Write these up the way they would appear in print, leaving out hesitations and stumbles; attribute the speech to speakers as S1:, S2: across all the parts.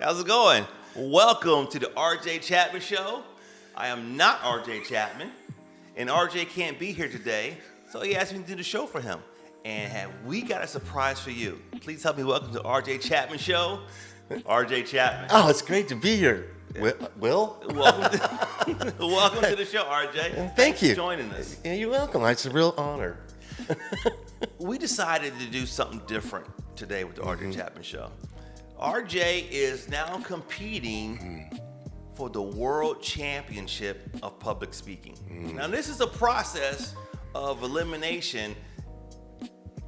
S1: How's it going? Welcome to the RJ Chapman Show. I am not RJ Chapman, and RJ can't be here today, so he asked me to do the show for him. And we got a surprise for you. Please help me welcome to RJ Chapman Show, RJ Chapman.
S2: Oh, it's great to be here. Will?
S1: Welcome to the show, RJ.
S2: Thank you
S1: for joining us.
S2: Yeah, you're welcome. It's a real honor.
S1: We decided to do something different today with the RJ Chapman Show. RJ is now competing for the World Championship of Public Speaking. Now, this is a process of elimination,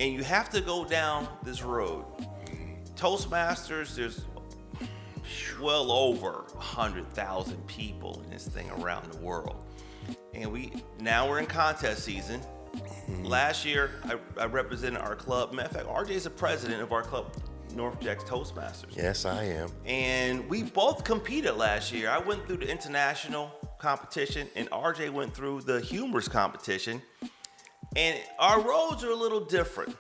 S1: and you have to go down this road. Toastmasters, there's well over 100,000 people in this thing around the world. And we're in contest season. Last year, I represented our club. Matter of fact, RJ is the president of our club, North Jacks Toastmasters.
S2: Yes, I am.
S1: And we both competed last year. I went through the international competition, and RJ went through the humorous competition. And our roads are a little different.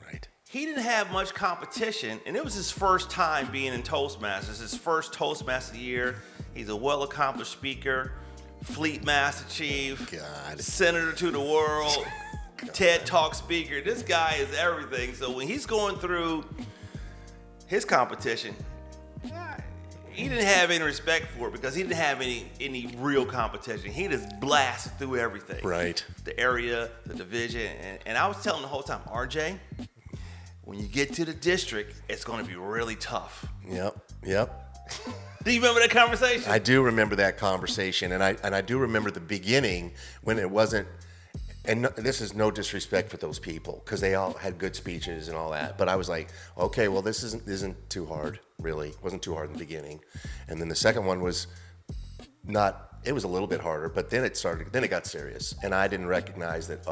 S2: Right.
S1: He didn't have much competition, and it was his first time being in Toastmasters, his first Toastmaster year. He's a well-accomplished speaker, Fleet Master Chief, Senator to the world, TED Talk speaker. This guy is everything. So when he's going through his competition, he didn't have any respect for it because he didn't have any real competition. He just blasted through everything.
S2: Right. The
S1: area, the division. And I was telling the whole time, RJ, when you get to the district, it's going to be really tough.
S2: Yep.
S1: Do you remember that conversation?
S2: I do remember that conversation, and I do remember the beginning when it wasn't. And this is no disrespect for those people because they all had good speeches and all that. But I was like, okay, well, this isn't too hard, really. It wasn't too hard in the beginning. And then the second one was it was a little bit harder, but then it got serious. And I didn't recognize that,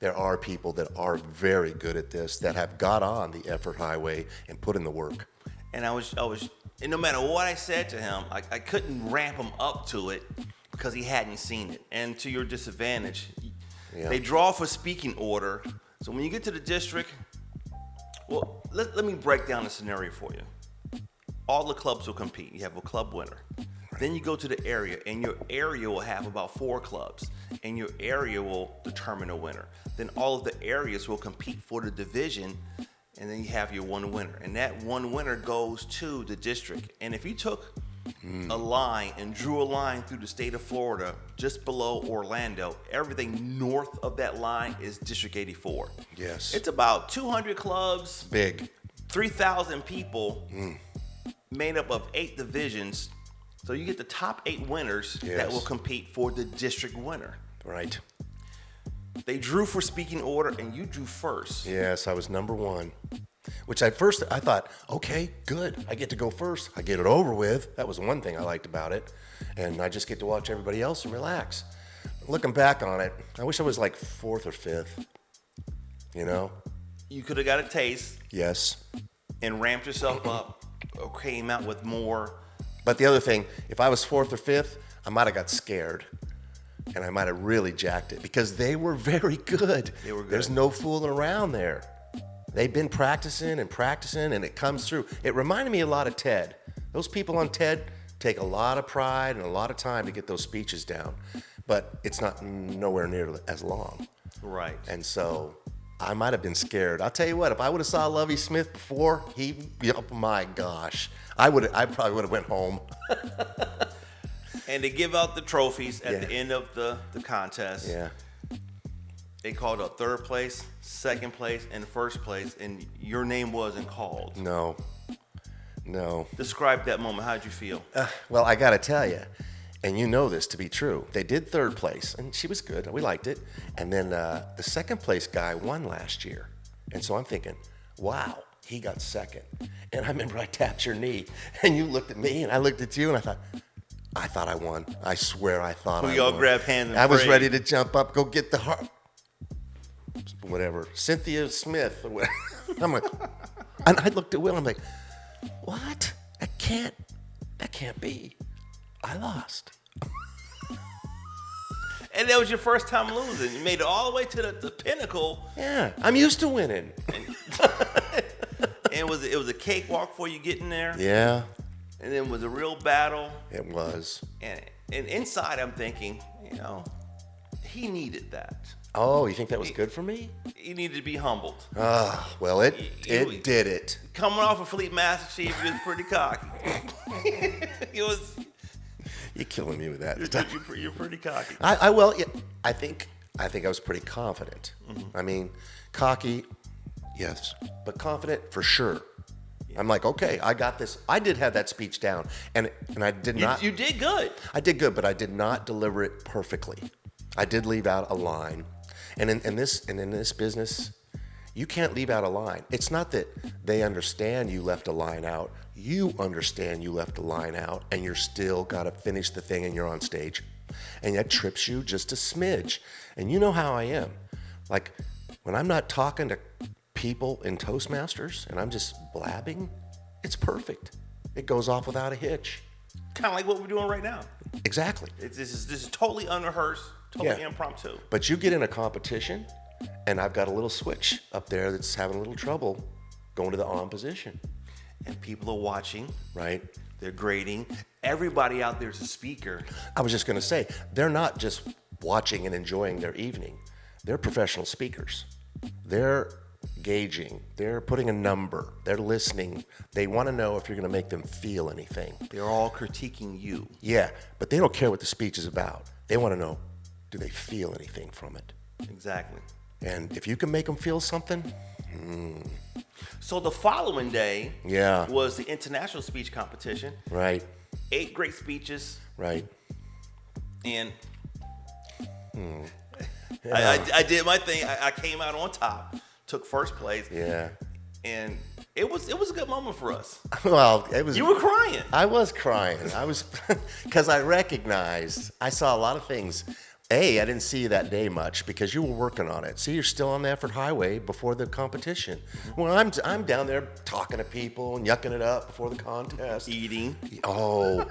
S2: there are people that are very good at this that have got on the effort highway and put in the work.
S1: And and no matter what I said to him, I couldn't ramp him up to it because he hadn't seen it. And to your disadvantage, they draw for speaking order. So when you get to the district, well, let me break down the scenario for you. All the clubs will compete. You have a club winner. Then you go to the area, and your area will have about 4 clubs, and your area will determine a winner. Then all of the areas will compete for the division, and then you have your one winner. And that one winner goes to the district. And if you took a line and drew a line through the state of Florida, just below Orlando, everything north of that line is District 84.
S2: Yes.
S1: It's about 200 clubs.
S2: Big.
S1: 3,000 people made up of 8 divisions. So you get the top 8 winners that will compete for the district winner.
S2: Right.
S1: They drew for speaking order, and you drew first.
S2: Yes, I was number 1. Which at first I thought, okay, good. I get to go first. I get it over with. That was one thing I liked about it. And I just get to watch everybody else and relax. Looking back on it, I wish I was like 4th or 5th. You know?
S1: You could have got a taste.
S2: Yes.
S1: And ramped yourself up or came out with more.
S2: But the other thing, if I was 4th or 5th, I might have got scared. And I might have really jacked it because they were very good.
S1: They were good.
S2: There's no fooling around there. They've been practicing, and it comes through. It reminded me a lot of TED. Those people on TED take a lot of pride and a lot of time to get those speeches down, but it's not nowhere near as long.
S1: Right.
S2: And so I might have been scared. I'll tell you what, if I would have saw Lovie Smith before, oh my gosh, I probably would have went home.
S1: And they give out the trophies at the end of the contest.
S2: Yeah.
S1: They called up 3rd place, 2nd place, and 1st place, and your name wasn't called.
S2: No.
S1: Describe that moment. How'd you feel?
S2: Well, I got to tell you, and you know this to be true, they did 3rd place, and she was good. We liked it. And then the 2nd place guy won last year. And so I'm thinking, wow, he got 2nd. And I remember I tapped your knee, and you looked at me, and I looked at you, and I thought I won. I swear I thought I won.
S1: We all grabbed hands and
S2: I was
S1: prayed.
S2: ready to jump up, go get the heart. Whatever, Cynthia Smith or whatever. I'm like, and I looked at Will. I'm like, what? That can't be. I lost.
S1: And that was your first time losing. You made it all the way to the pinnacle.
S2: Yeah, I'm used to winning.
S1: it was a cakewalk before you get in there.
S2: Yeah,
S1: And then it was a real battle.
S2: it was.
S1: And inside I'm thinking, he needed that.
S2: Oh, you think that was good for me?
S1: He needed to be humbled.
S2: Well, it did it.
S1: Coming off of Fleet Master Chief, he was pretty cocky.
S2: You're killing me with that.
S1: You're pretty cocky.
S2: I think I was pretty confident. I mean, cocky, yes, but confident for sure. I'm like, okay, I got this. I did have that speech down, and I did not.
S1: You did good.
S2: I did good, but I did not deliver it perfectly. I did leave out a line, and in this business, you can't leave out a line. It's not that they understand you left a line out. You understand you left a line out, and you're still got to finish the thing, and you're on stage, and that trips you just a smidge. And you know how I am. Like when I'm not talking to people in Toastmasters and I'm just blabbing, it's perfect. It goes off without a hitch.
S1: Kind of like what we're doing right now.
S2: Exactly.
S1: This is totally unrehearsed, totally impromptu.
S2: But you get in a competition, and I've got a little switch up there that's having a little trouble going to the on position.
S1: And people are watching.
S2: Right.
S1: They're grading. Everybody out there is a speaker.
S2: I was just going to say, they're not just watching and enjoying their evening. They're professional speakers. They're gauging. They're putting a number. They're listening. They want to know if you're going to make them feel anything.
S1: They're all critiquing you.
S2: Yeah, but they don't care what the speech is about. They want to know, do they feel anything from it?
S1: Exactly.
S2: And if you can make them feel something,
S1: So the following day
S2: yeah,
S1: was the international speech competition.
S2: right,
S1: 8 great speeches.
S2: right.
S1: And I did my thing. I came out on top, took first place.
S2: Yeah.
S1: And it was a good moment for us.
S2: Well, it was.
S1: You were crying.
S2: I was crying. I was because I recognized I saw a lot of things. I didn't see you that day much because you were working on it. See, you're still on the effort highway before the competition. Well, I'm down there talking to people and yucking it up before the contest.
S1: Eating.
S2: Oh,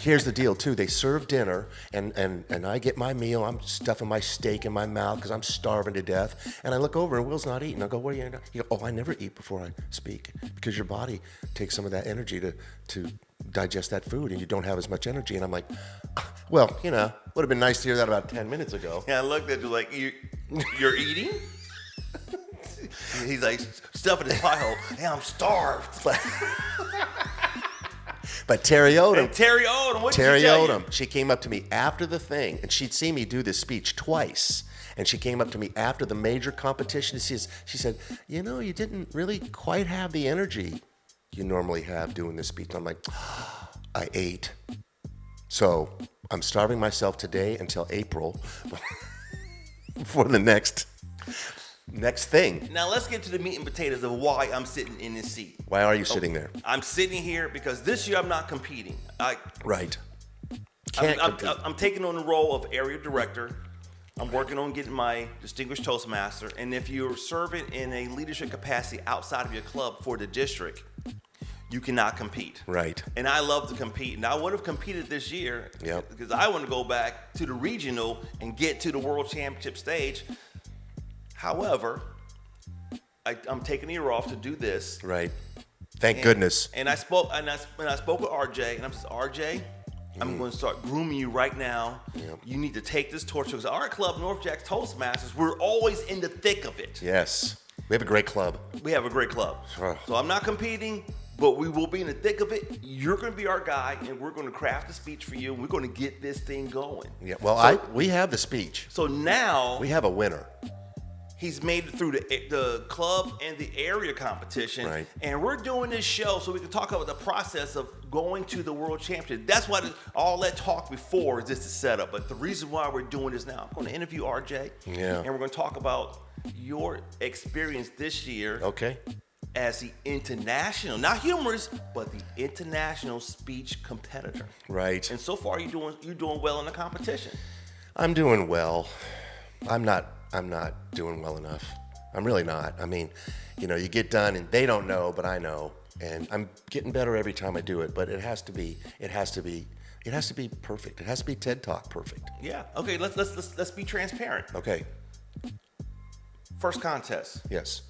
S2: here's the deal too. They serve dinner, and I get my meal. I'm stuffing my steak in my mouth because I'm starving to death. And I look over and Will's not eating. I go, "What are you?" He go, "Oh, I never eat before I speak because your body takes some of that energy to digest that food, and you don't have as much energy." And I'm like, well, would have been nice to hear that about 10 minutes ago.
S1: Yeah, I looked at you like, you're eating? He's like stuffing his pie hole. Hey, I'm starved.
S2: But Terry Odom.
S1: Hey, Terry Odom. What
S2: Terry
S1: did she tell
S2: Odom. She came up to me after the thing, and she'd seen me do this speech twice. And she came up to me after the major competition. She said, you didn't really quite have the energy you normally have doing this speech. And I'm like, I ate. So I'm starving myself today until April for the next thing.
S1: Now let's get to the meat and potatoes of why I'm sitting in this seat.
S2: Why are you sitting there?
S1: I'm sitting here because this year I'm not competing.
S2: Right.
S1: I'm taking on the role of area director. I'm working on getting my distinguished Toastmaster. And if you're serving in a leadership capacity outside of your club for the district, you cannot compete.
S2: Right.
S1: And I love to compete. And I would have competed this year because I want to go back to the regional and get to the world championship stage. However, I'm taking a year off to do this.
S2: Right. Thank goodness.
S1: And I spoke with RJ, and I said, RJ, I'm going to start grooming you right now.
S2: Yep.
S1: You need to take this torch because our club, North Jack's Toastmasters, we're always in the thick of it.
S2: Yes. We have a great club.
S1: We have a great club.
S2: Sure.
S1: So I'm not competing, but we will be in the thick of it. You're going to be our guy, and we're going to craft a speech for you, and we're going to get this thing going.
S2: Yeah. Well, we have the speech.
S1: So now
S2: We have a winner.
S1: he's made it through the club and the area competition.
S2: Right.
S1: And we're doing this show so we can talk about the process of going to the world championship. That's why all that talk before is just a setup. But the reason why we're doing this now, I'm going to interview RJ.
S2: Yeah.
S1: And we're going to talk about your experience this year.
S2: Okay.
S1: As the international, not humorous, but the international speech competitor.
S2: Right.
S1: And so far, you're doing well in the competition.
S2: I'm doing well. I'm not doing well enough. I'm really not. I mean, you get done and they don't know, but I know. And I'm getting better every time I do it, but it has to be perfect. It has to be TED Talk perfect.
S1: Yeah. Okay, let's be transparent.
S2: Okay.
S1: First contest.
S2: Yes.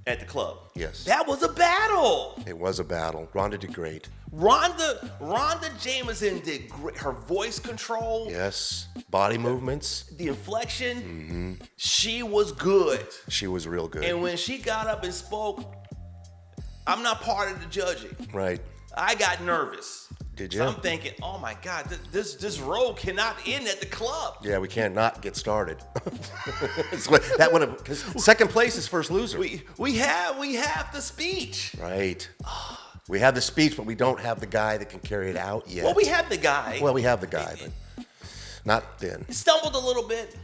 S1: at the club.
S2: Yes.
S1: That was a battle.
S2: It was a battle. Rhonda did great.
S1: Rhonda Jameson did great. Her voice control.
S2: Yes. Body movements.
S1: The inflection. Mm-hmm. She was good.
S2: She was real good.
S1: And when she got up and spoke, I'm not part of the judging.
S2: Right.
S1: I got nervous.
S2: Did you?
S1: So I'm thinking, oh my God, this road cannot end at the club.
S2: Yeah, we can't not get started. That would have, because second place is first loser.
S1: We have the speech.
S2: Right. We have the speech, but we don't have the guy that can carry it out yet.
S1: Well, we have the guy.
S2: Well, we have the guy, but not then.
S1: Stumbled a little bit.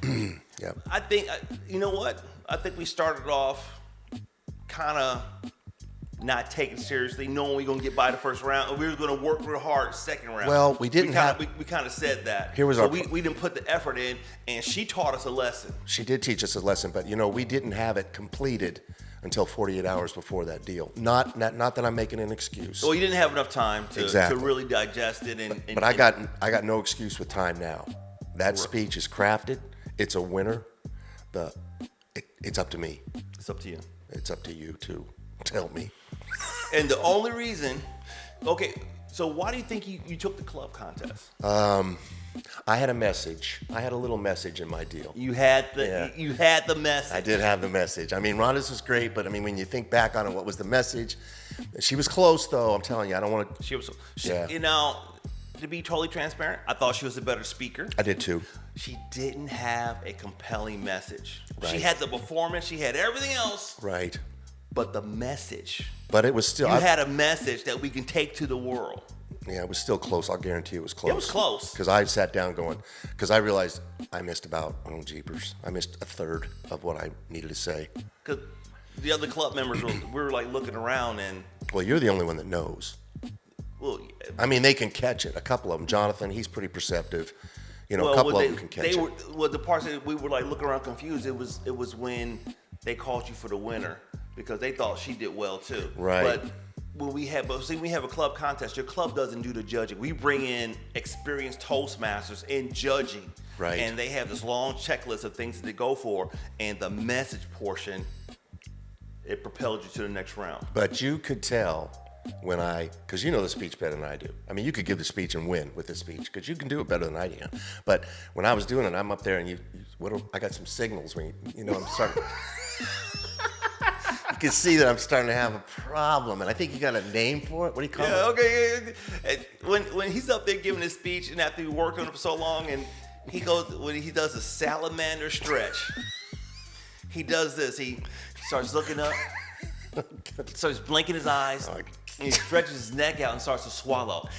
S2: Yeah.
S1: I think, you know what? I think we started off kind of not taking it seriously, knowing we were going to get by the first round, and we were going to work real hard second round.
S2: Well, we didn't
S1: we kind of said that.
S2: Here was
S1: we didn't put the effort in, and she taught us a lesson.
S2: She did teach us a lesson, but we didn't have it completed until 48 hours before that deal. Not that I'm making an excuse.
S1: Well, you didn't have enough time to
S2: Exactly.
S1: really digest it.
S2: But I got no excuse with time now. That speech is crafted. It's a winner. It's up to me.
S1: It's up to you.
S2: It's up to you to tell me.
S1: And the only reason, okay, so why do you think you took the club contest?
S2: I had a message. I had a little message in my deal.
S1: You had the message.
S2: I did have the message. I mean, Rhonda's was great, but I mean, when you think back on it, what was the message? She was close, though. I'm telling you, I don't want to.
S1: She was.
S2: Yeah.
S1: To be totally transparent, I thought she was a better speaker.
S2: I did too.
S1: She didn't have a compelling message.
S2: Right.
S1: She had the performance. She had everything else.
S2: Right.
S1: But the message.
S2: But it was still.
S1: You had a message that we can take to the world.
S2: Yeah, it was still close. I'll guarantee it was close.
S1: It was close.
S2: Because I sat down because I realized I missed jeepers. I missed a third of what I needed to say.
S1: Because the other club members we were like looking around and.
S2: Well, you're the only one that knows.
S1: Well,
S2: I mean, they can catch it. A couple of them. Jonathan, he's pretty perceptive. A couple of them can catch it.
S1: Well, the parts that we were like looking around confused, it was when they called you for the winner because they thought she did well too.
S2: Right.
S1: But when we have a club contest, your club doesn't do the judging. We bring in experienced Toastmasters in judging.
S2: Right.
S1: And they have this long checklist of things that they go for, and the message portion, it propelled you to the next round.
S2: But you could tell because you know the speech better than I do. I mean, you could give the speech and win with the speech because you can do it better than I can. But when I was doing it, I'm up there and I got some signals when I'm starting. You can see that I'm starting to have a problem, and I think you got a name for it. What do you call it?
S1: Yeah, okay. When he's up there giving his speech, and after he worked on it for so long, and when he does a salamander stretch, he does this. He starts looking up, starts blinking his eyes, and he stretches his neck out and starts to swallow.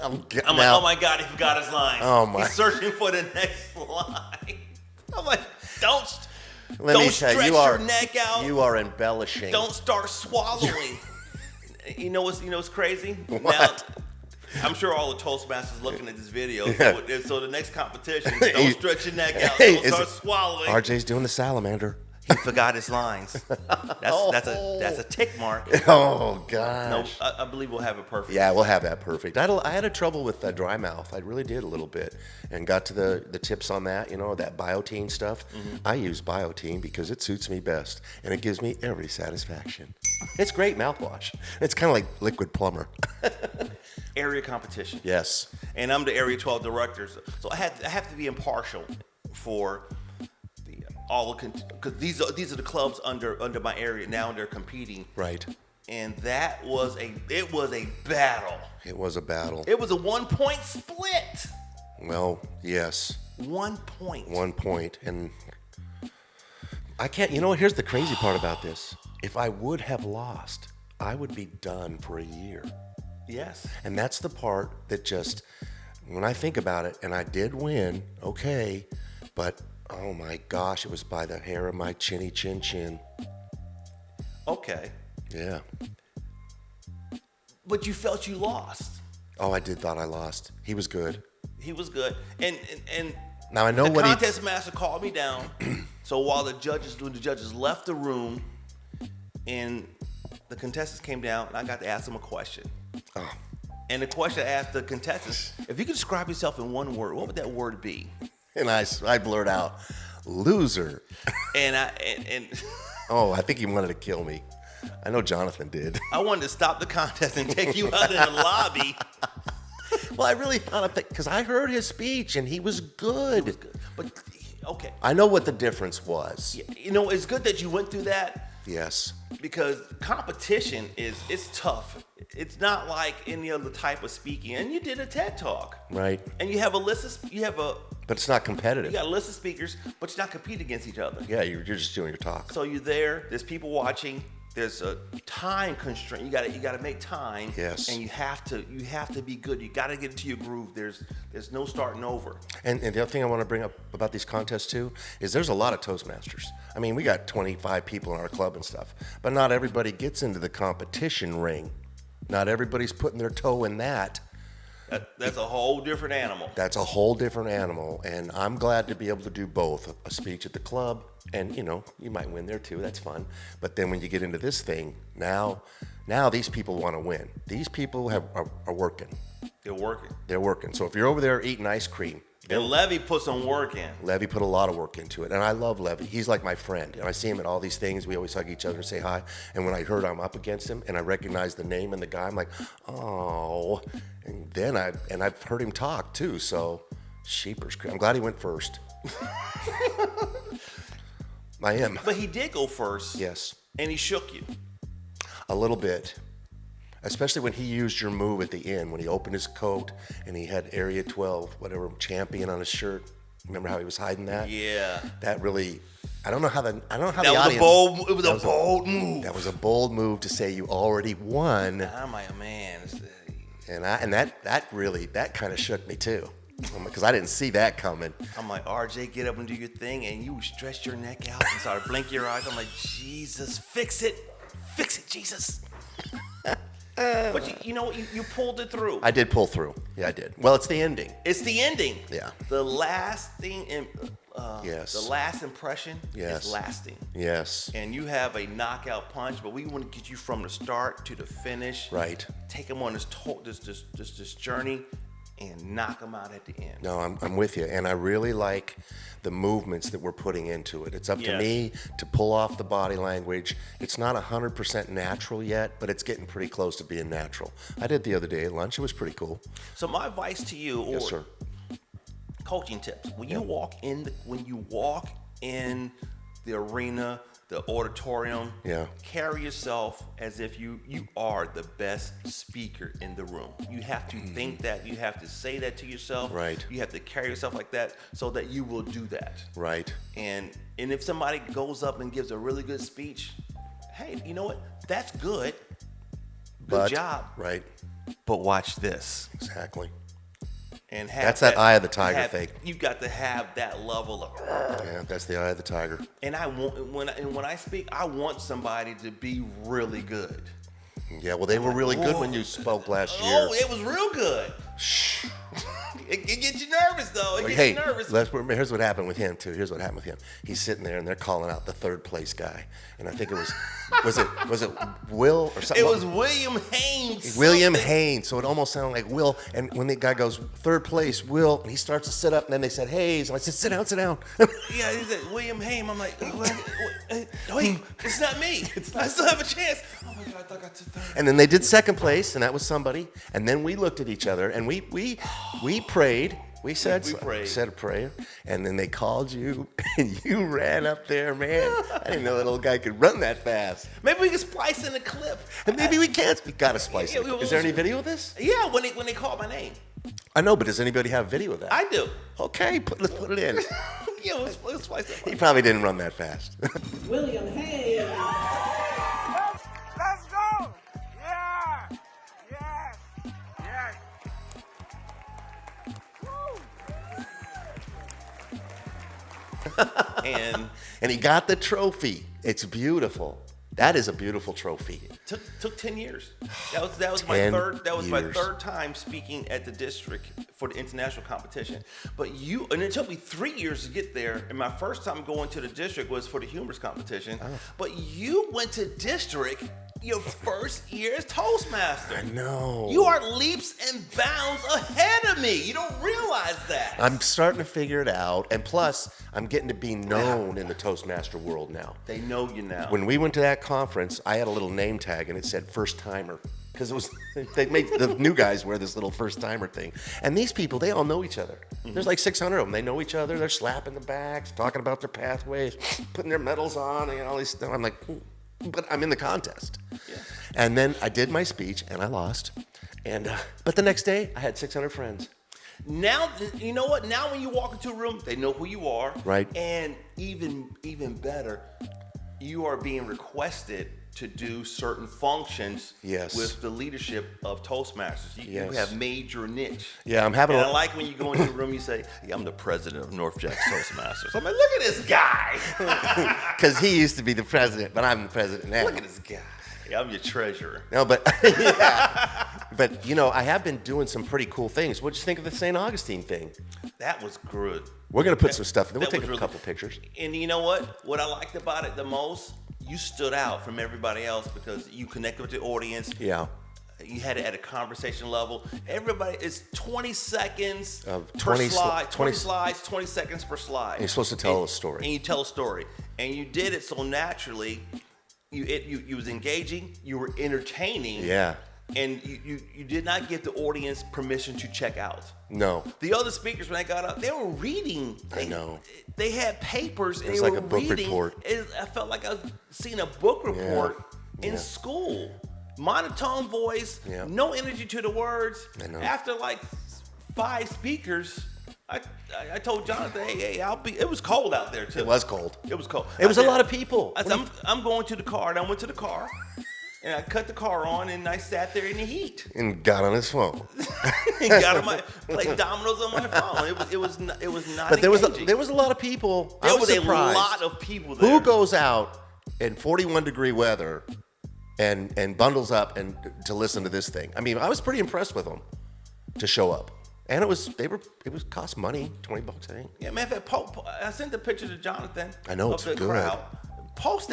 S1: I'm like, oh my God, he forgot his line.
S2: Oh my!
S1: He's searching for the next line. I'm like, don't stretch your neck out.
S2: You are embellishing.
S1: Don't start swallowing. You know what's crazy?
S2: What?
S1: Now, I'm sure all the Toastmasters looking at this video. Yeah. So the next competition, don't stretch your neck out. Don't start swallowing.
S2: RJ's doing the salamander.
S1: He forgot his lines. That's a tick mark.
S2: Oh gosh.
S1: No, I believe we'll have it perfect.
S2: Yeah, we'll have that perfect. I had a trouble with dry mouth. I really did a little bit, and got to the tips on that. That Biotine stuff. Mm-hmm. I use Biotine because it suits me best, and it gives me every satisfaction. It's great mouthwash. It's kind of like liquid plumber.
S1: Area competition.
S2: Yes.
S1: And I'm the Area 12 director, so I have to be impartial for because these are the clubs under my area now. They're competing.
S2: Right.
S1: And it was a battle.
S2: It was a battle.
S1: It was a 1-point split.
S2: Well, yes.
S1: 1 point.
S2: 1 point, and I can't. Here's the crazy part about this. If I would have lost, I would be done for a year.
S1: Yes.
S2: And that's the part that just, when I think about it, and I did win, okay, but oh my gosh, it was by the hair of my chinny chin chin.
S1: Okay.
S2: Yeah.
S1: But you felt you lost.
S2: Oh, I did thought I lost. He was good.
S1: He was good. And
S2: now I know
S1: the
S2: what
S1: contest master called me down. So while the judges left the room and the contestants came down, and I got to ask them a question.
S2: Oh.
S1: And the question I asked the contestants, if you could describe yourself in one word, what would that word be?
S2: And I blurred out, loser.
S1: And
S2: Oh, I think he wanted to kill me. I know Jonathan did.
S1: I wanted to stop the contest and take you out in the lobby.
S2: Well, I really thought because I heard his speech and he was good.
S1: But okay,
S2: I know what the difference was.
S1: you know, it's good that you went through that
S2: Yes.
S1: because competition it's tough. It's not like any other type of speaking. And you did a TED Talk,
S2: Right.
S1: and you have a list of
S2: But it's not competitive.
S1: you got a list of speakers, but you're not competing against each other.
S2: Yeah, you're just doing your talk.
S1: So you're there. There's people watching. There's a time constraint. You got to make time.
S2: Yes.
S1: And you have to be good. You got to get into your groove. There's no starting over.
S2: And the other thing I want to bring up about these contests too is there's a lot of Toastmasters. I mean, we got 25 people in our club and stuff, but not everybody gets into the competition ring. Not everybody's putting their toe in that.
S1: That's a whole different animal.
S2: That's a whole different animal, and I'm glad to be able to do both, a speech at the club, and you might win there too, that's fun. But then when you get into this thing, now these people want to win. These people are working.
S1: They're working.
S2: They're working. So if you're over there eating ice cream,
S1: And Levy put some work in.
S2: Levy put a lot of work into it, and I love Levy. He's like my friend, and I see him at all these things. We always hug each other and say hi. And when I heard I'm up against him, and I recognize the name and the guy, I'm like, oh. And then I've heard him talk too. So, sheepers. I'm glad he went first. I am.
S1: But he did go first.
S2: Yes,
S1: And he shook you.
S2: a little bit. Especially when he used your move at the end, when he opened his coat and he had Area 12, whatever, champion on his shirt. Remember how he was hiding that?
S1: Yeah.
S2: That really, I don't know how the
S1: That
S2: audience.
S1: it was a bold move.
S2: That was a bold move to say you already won,
S1: I'm like, man.
S2: and that kind of shook me too, because I didn't see that coming.
S1: I'm like, RJ, get up and do your thing, and you stretched your neck out and started blinking your eyes. I'm like, Jesus, fix it, Jesus. But you know what? You pulled it through.
S2: I did pull through. Yeah, I did. Well, it's the ending.
S1: It's the ending.
S2: Yeah.
S1: The last thing,
S2: Yes.
S1: the last impression
S2: Yes.
S1: is lasting.
S2: Yes.
S1: And you have a knockout punch, but we want to get you from the start to the finish.
S2: Right.
S1: Take them on this journey and knock them out at the end.
S2: No, I'm with you, and I really like the movements that we're putting into it. It's up to
S1: Yes.
S2: me to pull off the body language. It's not 100% natural yet, but it's getting pretty close to being natural. I did the other day at lunch. It was pretty cool.
S1: So my advice to you, or
S2: Yes, sir.
S1: coaching tips, when you walk in the arena, the auditorium,
S2: Yeah.
S1: carry yourself as if you are the best speaker in the room. You have to think that. You have to say that to yourself.
S2: Right.
S1: You have to carry yourself like that so that you will do that.
S2: Right.
S1: And if somebody goes up and gives a really good speech, hey, you know what? That's good. Good job.
S2: Right.
S1: But watch this.
S2: Exactly.
S1: And have
S2: That's that eye of the tiger thing.
S1: You got to have that level of.
S2: Yeah, that's the eye of the tiger.
S1: And I want when I speak, I want somebody to be really good.
S2: Yeah, well, they were really good when you spoke last year.
S1: Oh, it was real good.
S2: Shh.
S1: It gets you nervous though. It gets
S2: Hey,
S1: you nervous.
S2: here's what happened with him too. Here's what happened with him. He's sitting there and they're calling out the third place guy, and I think it was it Will or something.
S1: It was William Haynes.
S2: William
S1: something.
S2: Haynes. So it almost sounded like Will. And when the guy goes third place, Will, and he starts to sit up, and then they said Hayes, and I said sit down, sit down.
S1: Yeah, he said William Haynes. I'm like, wait, it's not me. I still have a chance. Oh my God, I thought I got to third.
S2: And then they did second place, and that was somebody. And then we looked at each other, and we prayed. We said said a prayer, and then they called you, and you ran up there, man. I didn't know that old guy could run that fast.
S1: Maybe we can splice in a clip.
S2: And maybe we can't. We gotta splice
S1: Yeah,
S2: it. Is there any video of this?
S1: Yeah, when they called my name.
S2: I know, but does anybody have video of that?
S1: I do.
S2: Okay, let's put it in.
S1: Yeah, let's splice it.
S2: He probably didn't run that fast.
S3: William Hayes.
S4: Let's go! Yeah! Yes! Yes!
S2: And he got the trophy. It's beautiful. That is a beautiful trophy.
S1: Took 10 years. That was my
S2: 10
S1: my
S2: years.
S1: third time speaking at the district for the international competition. And it took me 3 years to get there. And my first time going to the district was for the humorous competition.
S2: Oh.
S1: But you went to district your first year as Toastmaster.
S2: I know.
S1: You are leaps and bounds ahead of me. You don't realize that.
S2: I'm starting to figure it out. And plus, I'm getting to be known in the Toastmaster world now.
S1: They know you now.
S2: When we went to that conference, I had a little name tag and it said first timer. Because it was, they make the new guys wear this little first timer thing. And these people, they all know each other. There's like 600 of them. They know each other. They're slapping the backs, talking about their pathways, putting their medals on, and all these stuff. I'm like, but I'm in the contest.
S1: Yeah.
S2: And then I did my speech and I lost. And but the next day I had 600 friends.
S1: Now, you know what? Now when you walk into a room, they know who you are.
S2: Right.
S1: And even better, you are being requested to do certain functions
S2: Yes.
S1: with the leadership of Toastmasters. You have made your niche.
S2: Yeah, I'm having
S1: And I like when you go into a room, you say, yeah, I'm the president of North Jacks Toastmasters. I'm like, look at this guy.
S2: because he used to be the president, but I'm the president now.
S1: Look at this guy. Yeah, I'm your treasurer.
S2: No, but yeah. But you know, I have been doing some pretty cool things. What'd you think of the St. Augustine thing?
S1: That was good.
S2: We're gonna put some stuff. We'll
S1: That
S2: take
S1: was
S2: a
S1: really-
S2: couple pictures.
S1: And you know what? What I liked about it the most, you stood out from everybody else because you connected with the audience.
S2: Yeah.
S1: You had it at a conversation level. Everybody, it's 20 seconds
S2: Of
S1: per
S2: 20
S1: slide. 20
S2: 20
S1: slides, 20 seconds per slide.
S2: And you're supposed to tell
S1: And-
S2: a story.
S1: And you tell a story. And you did it so naturally. You was engaging. You were entertaining.
S2: Yeah.
S1: And you did not give the audience permission to check out.
S2: No.
S1: The other speakers, when they got up, they were reading.
S2: I know.
S1: They had papers and
S2: It was
S1: they
S2: like
S1: were
S2: a book
S1: reading.
S2: report.
S1: I felt like I was seeing a book report in
S2: Yeah.
S1: school. Monotone voice,
S2: Yeah.
S1: no energy to the words.
S2: I know.
S1: After like 5 speakers, I told Jonathan, hey, I'll be. It was cold out there too.
S2: It was cold.
S1: It was cold.
S2: It was
S1: I
S2: a
S1: said-
S2: lot of people.
S1: I said, I'm going to the car. And I went to the car. And I cut the car on, and I sat there in the heat.
S2: And got on his phone.
S1: And got on my played dominoes on my phone. It was not.
S2: But there was
S1: engaging.
S2: a lot of people.
S1: There
S2: I
S1: was
S2: surprised.
S1: a lot of people there.
S2: Who goes out in 41-degree weather and bundles up and to listen to this thing? I mean, I was pretty impressed with them to show up. And it was cost money, $20, I think.
S1: Yeah, man. I sent the picture to Jonathan.
S2: I know,
S1: of
S2: it's
S1: the
S2: good.
S1: Crowd. Post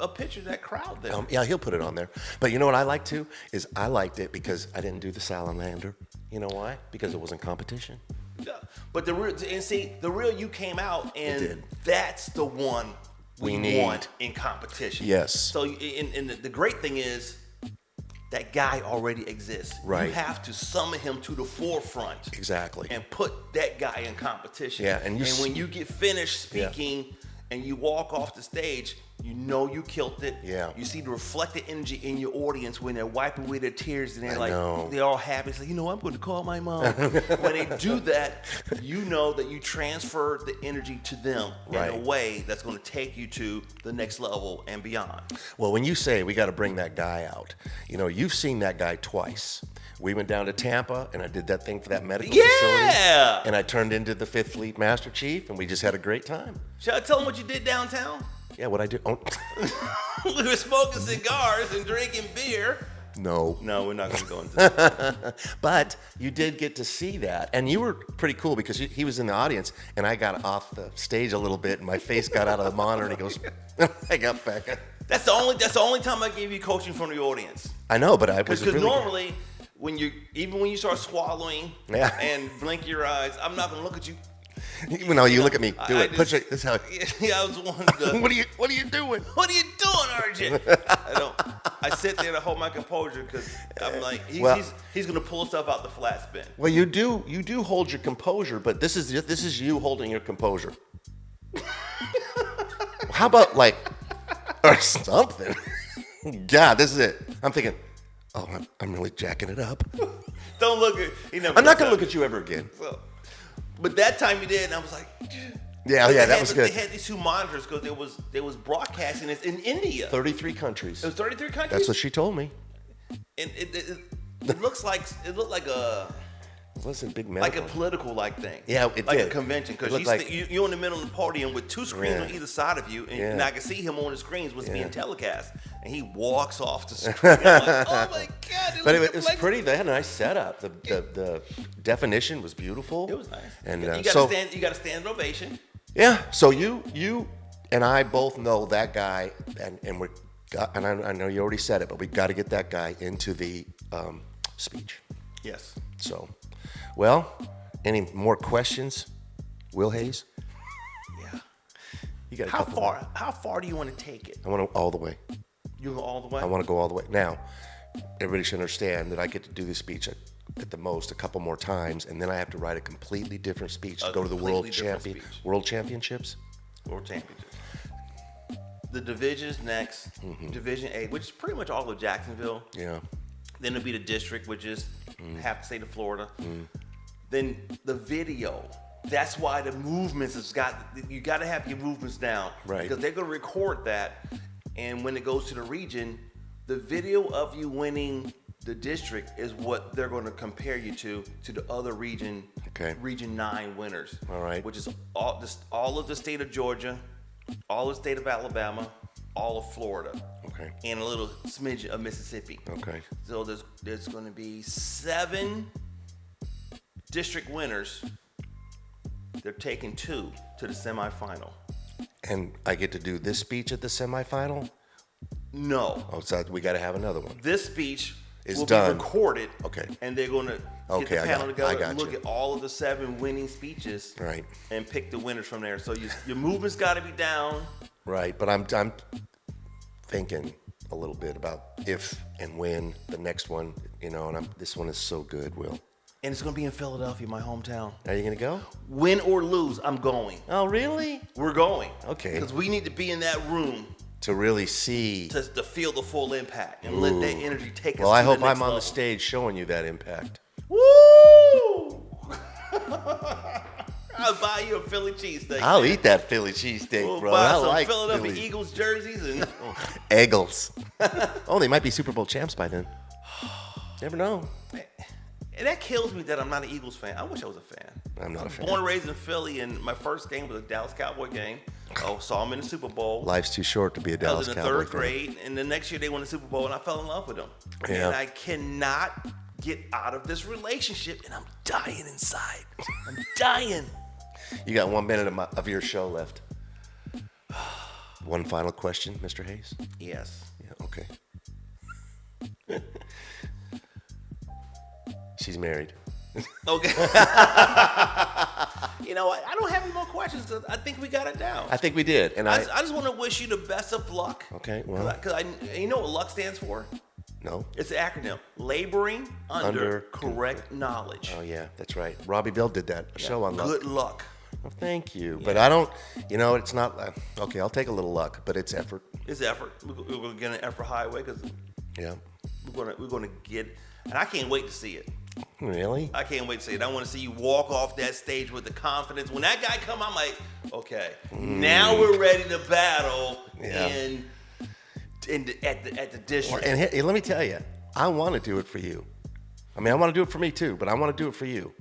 S1: a picture of that crowd there.
S2: Yeah, he'll put it on there. But you know what I like too is I liked it because I didn't do the salamander. You know why? Because it wasn't competition.
S1: Yeah. But the real you came out, and
S2: did.
S1: that's the one we
S2: need.
S1: want in competition.
S2: Yes.
S1: So, and the great thing is, that guy already exists.
S2: Right.
S1: You have to summon him to the forefront.
S2: Exactly.
S1: And put that guy in competition.
S2: Yeah, and
S1: when you get finished speaking and you walk off the stage, you know you killed it.
S2: Yeah.
S1: You see the reflected energy in your audience when they're wiping away their tears and they're
S2: know.
S1: they're all happy. It's like, you know, I'm going to call my mom. When they do that, you know that you transfer the energy to them
S2: Right.
S1: in a way that's going to take you to the next level and beyond.
S2: Well, when you say we got to bring that guy out, you know, you've seen that guy twice. We went down to Tampa, and I did that thing for that medical facility.
S1: Yeah.
S2: And I turned into the 5th Fleet Master Chief, and we just had a great time.
S1: Should I tell them what you did downtown?
S2: Yeah, what I do? Oh,
S1: We were smoking cigars and drinking beer.
S2: no.
S1: No, we're not going to go into that.
S2: But you did get to see that, and you were pretty cool because he was in the audience, and I got off the stage a little bit, and my face got out of the monitor, and he goes, I got back.
S1: That's the only time I gave you coaching from the audience.
S2: I know, but I was
S1: Because
S2: really
S1: normally, when you start swallowing
S2: Yeah.
S1: and blink your eyes, I'm not going to look at you.
S2: No, you look at me. Do
S1: I
S2: it. Put
S1: just-
S2: your. This is how.
S1: Yeah, I was one of the.
S2: What are you doing?
S1: What are you doing, RJ? I sit there to hold my composure because I'm like, he's gonna pull stuff out the flat spin.
S2: Well, you do hold your composure, but this is you holding your composure. How about like or something? God, this is it. I'm thinking, oh, I'm really jacking it up.
S1: Don't look at.
S2: I'm not gonna look at you ever again.
S1: So, but that time you did, and I was like,
S2: Yeah, that was good.
S1: They had these 2 monitors because there was broadcasting it in India.
S2: 33 countries.
S1: It was 33 countries.
S2: That's what she told me.
S1: And it looked like a
S2: It wasn't big
S1: like a
S2: medical.
S1: political thing.
S2: Yeah, it
S1: like
S2: did.
S1: a convention
S2: It
S1: because
S2: looked like-
S1: you're in the middle of the podium with 2 screens
S2: Yeah.
S1: on either side of you, and,
S2: Yeah.
S1: and I can see him on the screens what's being
S2: Yeah.
S1: telecast, and he walks off the screen. I'm like, oh my god!
S2: But it
S1: looked
S2: was
S1: like-
S2: pretty. They had a nice setup. The definition was beautiful.
S1: It was nice.
S2: And
S1: you got
S2: so
S1: you got to stand ovation.
S2: yeah. So you and I both know that guy, and we're And I know you already said it, but we got to get that guy into the speech.
S1: Yes.
S2: So, well, any more questions, Will Hayes?
S1: Yeah.
S2: You got a
S1: How
S2: couple
S1: far?
S2: more.
S1: How far do you want to take it?
S2: I want to all the way.
S1: You go all the way.
S2: I want to go all the way. Now, everybody should understand that I get to do this speech at the most a couple more times, and then I have to write a completely different speech to go to the
S1: completely different speech.
S2: World Championships.
S1: World Championships. The division's next. Division A, which is pretty much all of Jacksonville.
S2: Yeah.
S1: Then it'll be the district, which is half the state of Florida. Then the video. That's why the movements you got to have your movements down.
S2: Right.
S1: Because they're going to record that. And when it goes to the region, the video of you winning the district is what they're going to compare you to the other region,
S2: Okay.
S1: Region 9 winners.
S2: All right.
S1: Which is all of the state of Georgia, all of the state of Alabama, all of Florida.
S2: Okay.
S1: And a little smidge of Mississippi.
S2: Okay.
S1: So there's going to be 7 district winners. They're taking 2 to the semifinal.
S2: And I get to do this speech at the semifinal?
S1: No.
S2: Oh, so we got to have another one.
S1: This speech
S2: Is
S1: will
S2: done.
S1: be recorded.
S2: Okay.
S1: And they're going to get
S2: Okay,
S1: the panel
S2: I
S1: together
S2: got
S1: and look
S2: you.
S1: at all of the 7 winning speeches.
S2: Right.
S1: And pick the winners from there. So your movement's got to be down.
S2: Right, but I'm thinking a little bit about if and when the next one, and this one is so good, Will.
S1: And it's going to be in Philadelphia, my hometown.
S2: Are you going to go?
S1: Win or lose, I'm going.
S2: Oh, really?
S1: We're going.
S2: Okay.
S1: Because we need to be in that room
S2: To really see.
S1: to feel the full impact and let that energy take us
S2: Well, I
S1: to
S2: hope
S1: the next
S2: I'm on
S1: level.
S2: the stage showing you that impact.
S1: Woo! I'll buy you a Philly cheesesteak.
S2: I'll eat that Philly cheesesteak,
S1: We'll
S2: bro.
S1: buy
S2: I
S1: some
S2: like
S1: Philadelphia
S2: Philly.
S1: Eagles jerseys and
S2: Eagles. Oh, they might be Super Bowl champs by then. Never know.
S1: and that kills me that I'm not an Eagles fan. I wish I was a fan.
S2: I'm not a fan.
S1: Born and raised in Philly, and my first game was a Dallas Cowboy game. Oh, saw them in the Super Bowl.
S2: Life's too short to be a
S1: I
S2: Dallas
S1: was in the
S2: Cowboy
S1: 3rd
S2: fan.
S1: grade, and the next year they won the Super Bowl, and I fell in love with them.
S2: Yeah.
S1: And I cannot get out of this relationship, and I'm dying inside. I'm dying.
S2: You got 1 minute of your show left. One final question, Mr. Hayes?
S1: Yes.
S2: Yeah, okay. She's married.
S1: Okay. You know what? I don't have any more questions. I think we got it down.
S2: I think we did. And
S1: I just want to wish you the best of luck.
S2: Okay, well.
S1: Because you know what luck stands for?
S2: No.
S1: It's an acronym. Laboring under correct knowledge.
S2: Oh, yeah, that's right. Robbie Bell did that show on luck.
S1: Good luck.
S2: Well, thank you. But I don't, it's not, okay, I'll take a little luck, but it's effort.
S1: It's effort. We're going to get an effort highway because
S2: Yeah.
S1: we're going to get, and I can't wait to see it.
S2: Really?
S1: I can't wait to see it. I want to see you walk off that stage with the confidence. When that guy come, I'm like, okay, now we're ready to battle
S2: Yeah.
S1: at the district.
S2: And let me tell you, I want to do it for you. I mean, I want to do it for me too, but I want to do it for you.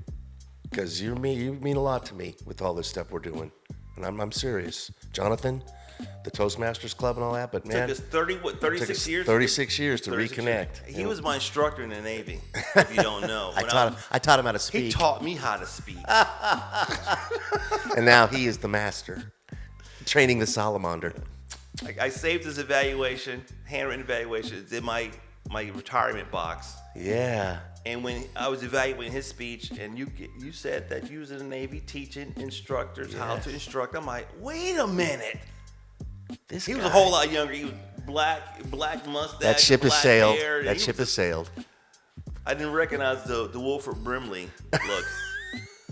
S2: Because you mean a lot to me with all this stuff we're doing. And I'm serious. Jonathan, the Toastmasters Club and all that, but man.
S1: Took us 36 years?
S2: 36 years to
S1: 36
S2: reconnect.
S1: He was my instructor in the Navy, if you don't know.
S2: I taught him how to speak.
S1: He taught me how to speak.
S2: And now he is the master, training the salamander.
S1: I saved his evaluation, handwritten evaluation. It's in my retirement box.
S2: Yeah.
S1: And when I was evaluating his speech, and you said that you was in the Navy teaching instructors how to instruct, I'm like, wait a minute. He was a whole lot younger. He was black mustache.
S2: That ship has
S1: black
S2: sailed.
S1: hair,
S2: That ship has sailed.
S1: I didn't recognize the Wilford Brimley look.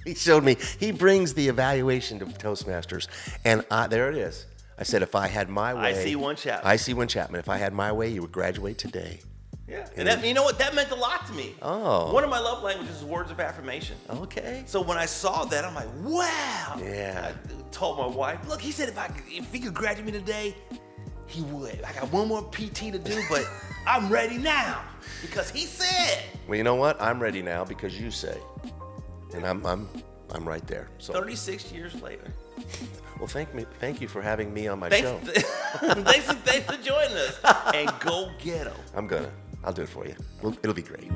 S2: He showed me. He brings the evaluation to Toastmasters, and there it is. I said, if I had my way.
S1: I see one Chapman.
S2: I see one Chapman. If I had my way, you would graduate today.
S1: Yeah, and that, you know what? That meant a lot to me.
S2: Oh.
S1: One of my love languages is words of affirmation.
S2: Okay.
S1: So when I saw that, I'm like, wow.
S2: Yeah.
S1: I told my wife, look, he said if he could graduate me today, he would. I got one more PT to do, but I'm ready now because he said.
S2: Well, you know what? I'm ready now because you say, and I'm right there. So
S1: 36 years later.
S2: Well, thank you for having me on my
S1: Thanks,
S2: show.
S1: thanks for joining us. And go get 'em.
S2: I'll do it for you. It'll be great.